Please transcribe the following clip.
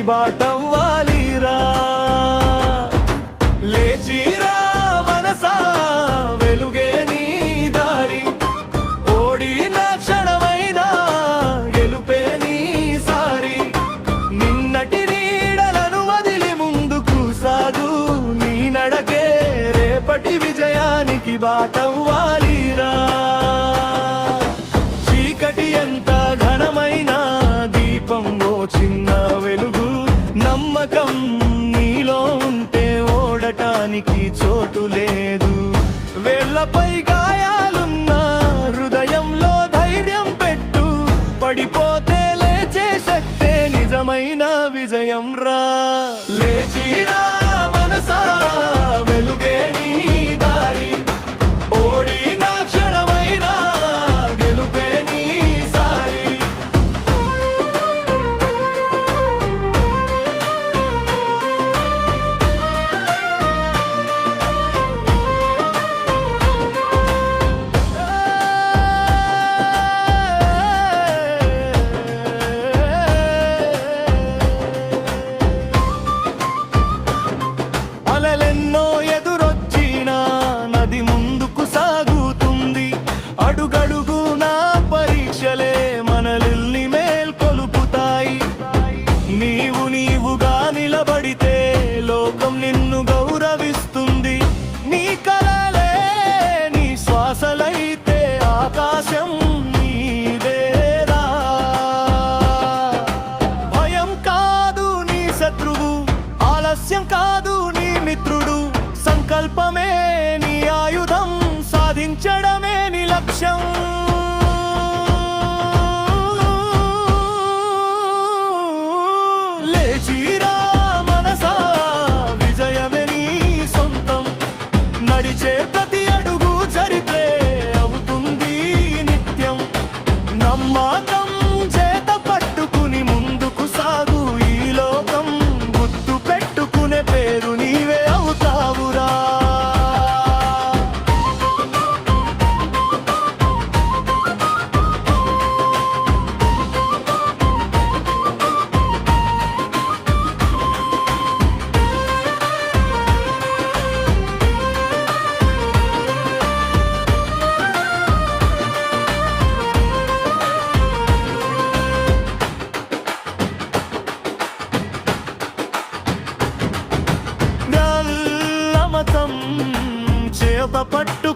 విజయానికి బాటవ్వాలిరా. లేచిరా మనసా వెలుగే నీ దారి, ఓడిన క్షణమైనా గెలుపే నీ సారి. నిన్నటి నీడలను వదిలి ముందుకు సాగు, నీ నడకే రేపటి విజయానికి బాటవ్వాలిరా. చీకటి ఎంత ఘనమైన దీపం ఓ చిన్న వెలుగు, నమ్మకం నీలో ఉంటే ఓడటానికి చోటు లేదు. వేళ్లపై గాయాలున్నా హృదయంలో ధైర్యం పెట్టు, పడిపోతే లేచే శక్తే నిజమైన విజయం రా. లేచిరా మనసా వెలుగే నీ దారి, ఓడిన క్షణమైనా గెలుపే నీ సారి. అలలెన్నో ఎదురొచ్చినా నది ముందుకు సాగుతుంది, అడుగడుగునా పరీక్షలే మనల్ని మేల్కొలుపుతాయి. నీవుగా నిలబడితే లోకం నిన్ను గౌరవిస్తుంది. నీ కలలే నీ శ్వాసలైతే ఆకాశం నీదేరా. భయం కాదు నీ శత్రువు, ఆలస్యం కాదు నీ మిత్రుడు, సంకల్పమే నీ ఆయుధం, సాధించడమే నీ లక్ష్యం. లేచిరా మనసా విజయమే నీ సొంతం, నడిచే ప్రతి అడుగు చరిత్రే అవుతుంది నిత్యం. నమ్మకం చేత పట్టుకుని ముందుకు సాగు, ఈ లోకం గుర్తు పెట్టుకునే పేరు నీవే అవుతావురా. నల్లమతం చేత పట్టు